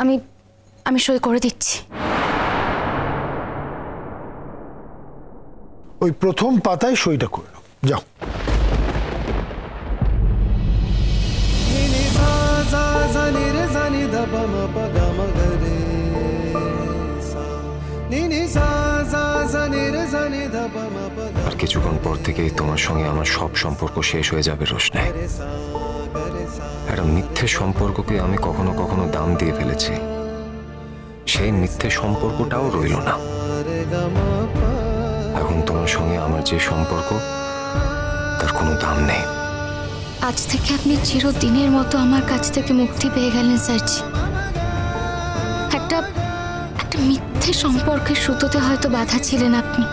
আমি আমি সই করে দিচ্ছি। ওই প্রথম পাতায় সইটা করে নাও, যাও। আর কিছুক্ষণ পর থেকেই তোমার সঙ্গে আমার সব সম্পর্ক শেষ হয়ে যাবে রোশনাই। একটা মিথ্যে সম্পর্ককে আমি কখনো কখনো দাম দিয়ে ফেলেছি, সেই মিথ্যে সম্পর্কটাও রইল না। এখন তোমার সঙ্গে আমার যে সম্পর্ক তার কোনো দাম নেই। আজ থেকে আপনি চিরদিনের মতো আমার কাছ থেকে মুক্তি পেয়ে গেলেন স্যারজি। একটা মিথ্যে সম্পর্কের সুতোতে হয়তো বাধা ছিলেন আপনি,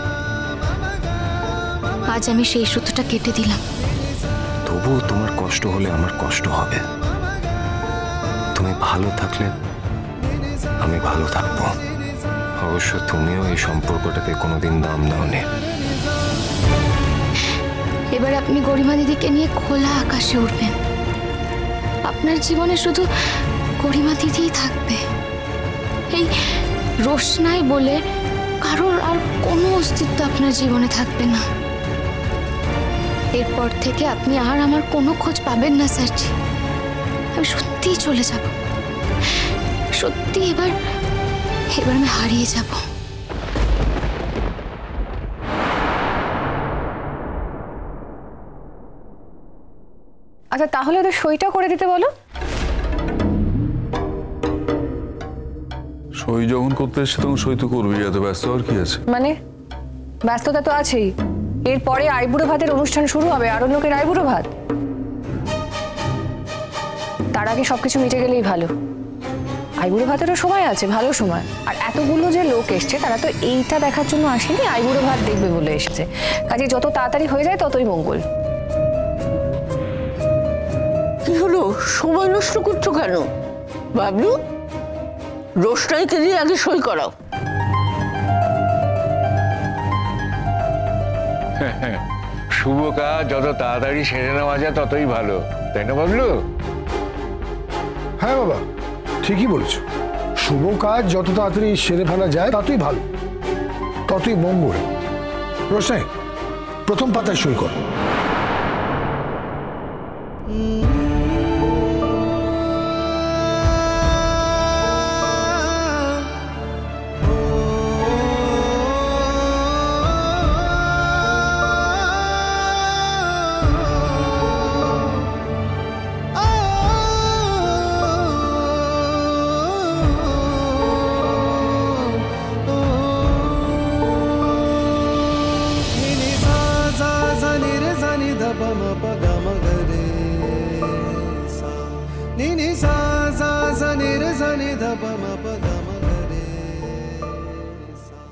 আজ আমি সেই সুতোটা কেটে দিলাম। তবুও তোমার কষ্ট হলে আমার কষ্ট হবে। তুমি ভালো থাকলে আমি ভালো থাকবো। অবশ্য তুমিও এই সম্পর্কটাকে কোনোদিন দাম দাওনি। এবার আপনি গরিমা দিদিকে নিয়ে খোলা আকাশে উঠবেন। আপনার জীবনে শুধু গরিমা দিদিই থাকবে। এই রোশনাই বলে কারোর আর কোনো অস্তিত্ব আপনার জীবনে থাকবে না। এরপর থেকে আপনি আর আমার কোনো খোঁজ পাবেন না স্যারজি। আমি সত্যিই চলে যাব, সত্যি এবার আমি হারিয়ে যাব। আচ্ছা তাহলে ওদের সইটা করে দিতে বলো। সই যখন করতে এসছে তখন সই তো করবি, এত ব্যস্ত আর কি আছে? মানে ব্যস্ততা তো আছেই, এরপরে আইবুড়ো ভাতের অনুষ্ঠান শুরু হবে, আরো লোকের আইবুড়ো ভাত। তার আগে সবকিছু মিটে গেলেই ভালো। আইবুড়ো ভাতেরও সময় আছে, ভালো সময়। আর এতগুলো যে লোক এসছে তারা তো এইটা দেখার জন্য আসেনি, আইবুড়ো ভাত দেখবে বলে এসেছে। কাজে যত তাড়াতাড়ি হয়ে যায় ততই মঙ্গল। কি হলো, সময় নষ্ট করছো কেন বাবলু? রোশনাইকে দিয়ে আগে সই করাও। শুভ কাজ যত তাড়াতাড়ি সেরে নেওয়া যায় ততই ভালো, তাই না বাবলু? হ্যাঁ বাবা, ঠিকই বলেছো। শুভ কাজ যত তাড়াতাড়ি সেরে ফেলা যায় ততই ভালো, ততই মঙ্গল। রোশনাই, প্রথম পাতায় সই করো।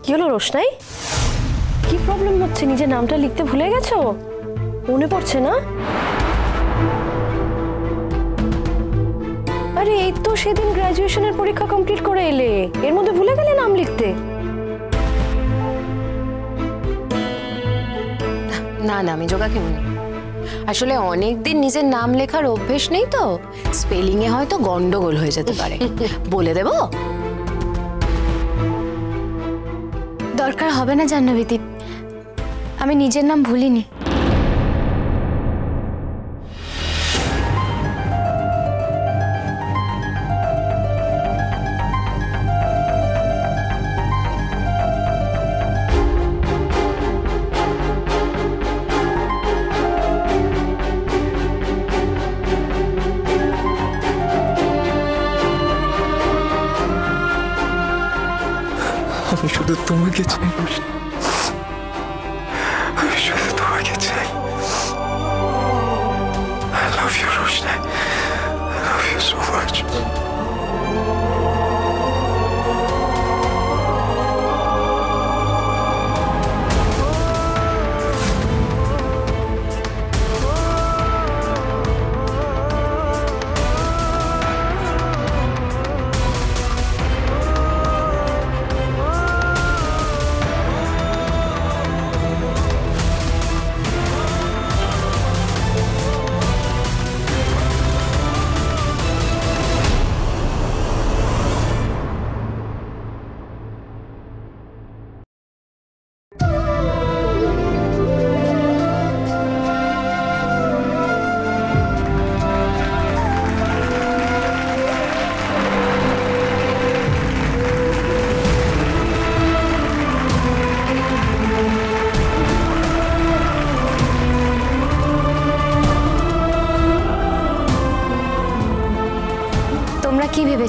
কি হলো রোশনাই, কি প্রবলেম হচ্ছে? নিজের নামটা লিখতে ভুলে গেছো? মনে পড়ছে না? আরে এই তো সেদিন গ্রাজুয়েশনের পরীক্ষা কমপ্লিট করে এলে, এর মধ্যে ভুলে গেলে নাম লিখতে? না না আমি যোগা কেমন, আসলে অনেকদিন নিজের নাম লেখার অভ্যেস নেই তো, স্পেলিং এ হয়তো গন্ডগোল হয়ে যেতে পারে। বলে দেব? দরকার হবে না জাহ্নবী দি, আমি নিজের নাম ভুলিনি। আমি শুধু তোমাকে চাই, আমি শুধু তোমাকে চাই। I love you, Roshni. I love you so much.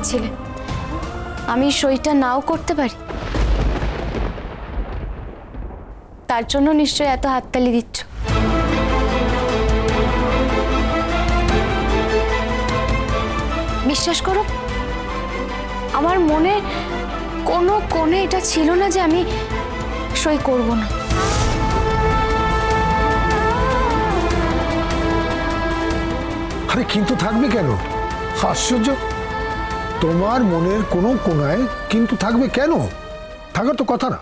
চেয়েছিলে আমি সইটা নাও করতে পারি, তার জন্য নিশ্চয়ই এত হাততালি দিচ্ছ। বিশ্বাস করো, আমার মনে কোনো কোণে এটা ছিল না যে আমি সই করব না। আরে কিন্তু থাকবে কেন? আশ্চর্য, তোমার মনের কোনো কোনায় কিন্তু থাকবে কেন? থাকার তো কথা না।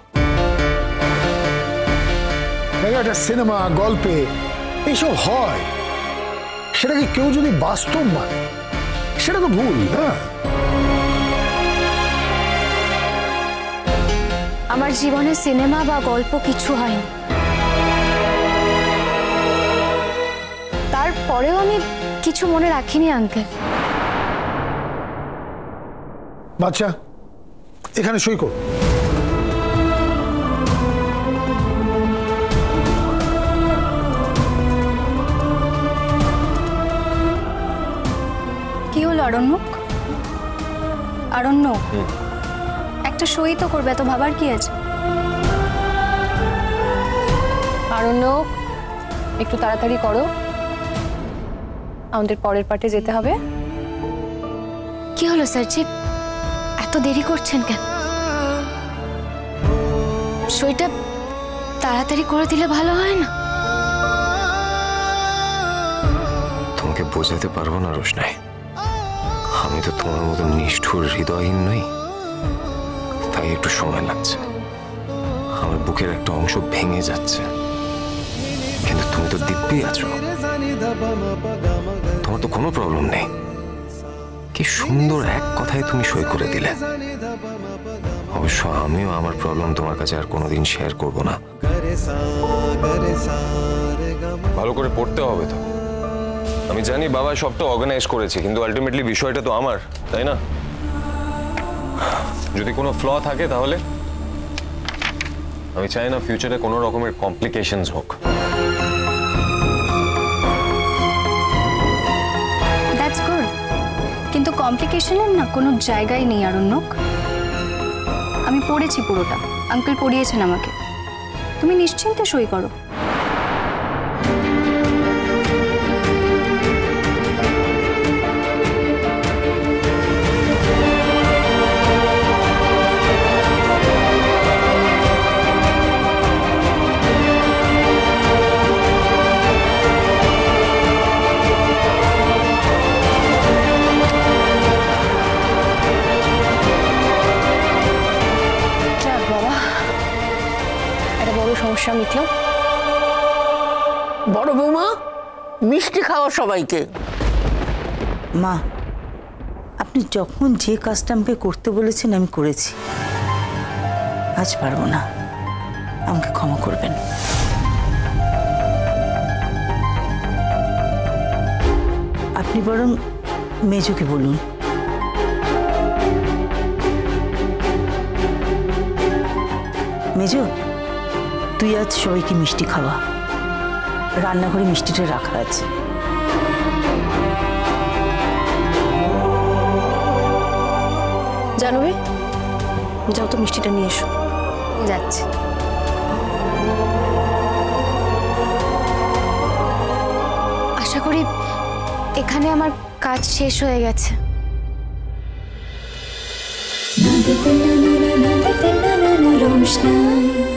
একটা সিনেমা গল্পে এইসব হয়, সেটাকে কেউ যদি বাস্তব মানে সেটা তো ভুল। হ্যাঁ, আমার জীবনে সিনেমা বা গল্প কিছু হয়নি, তারপরেও আমি কিছু মনে রাখিনি আঙ্কেল। বাচ্চা এখানে সই কর। কি হলো আরণ্যক? আরণ্যক, একটা সই তো করবে, এত ভাবার কি আছে? আরণ্যক, একটু তাড়াতাড়ি করো, আমাদের পরের পার্টে যেতে হবে। কি হলো স্যারজি, এত দেরি করছেন কেন? সইটা তাড়াতাড়ি করে দিলে ভালো হয় না? তোমাকে বোঝাতে পারবো না রোশনাই, আমি তো তোমার মতো নিষ্ঠুর হৃদয়হীন নই, তাই একটু সময় লাগছে। আমার বুকের একটা অংশ ভেঙে যাচ্ছে, কিন্তু তুমি তো দিব্যি আছো, তোমার তো কোনো প্রবলেম নেই। কি সুন্দর এক কথায় তুমি সই করে দিলে। অবশ্য আমিও আমার প্রবলেম তোমার কাছে আর কোনোদিন শেয়ার করব না। ভালো করে পড়তে হবে তো। আমি জানি বাবা সবটা অর্গানাইজ করেছে, কিন্তু আলটিমেটলি বিষয়টা তো আমার, তাই না? যদি কোনো ফ্ল থাকে তাহলে আমি চাই না ফিউচারে কোনো রকমের কমপ্লিকেশনস হোক। দ্যাটস গুড, কিন্তু কমপ্লিকেশনের না কোনো জায়গায় নেই আরণ্যক। আমি পড়েছি পুরোটা, আঙ্কেল পড়িয়েছেন আমাকে। তুমি নিশ্চিন্তে সই করো। সমস্যা মিটলো। বড় বৌমা, মিষ্টি খাওয়া সবাইকে। মা, আপনি যখন যে কাজটা আমাকে করতে বলেছেন আমি করেছি, আজ পারবো না, আমাকে ক্ষমা করবেন। আপনি বরং মেজোকে বলুন। মেজো, তুই আজ সবাইকে মিষ্টি খাওয়া, রান্নাঘরে মিষ্টিটা রাখা আছে। জানবি, যাও তো মিষ্টিটা নিয়ে এসো। যাচ্ছে। আশা করি এখানে আমার কাজ শেষ হয়ে গেছে। রোশনাই।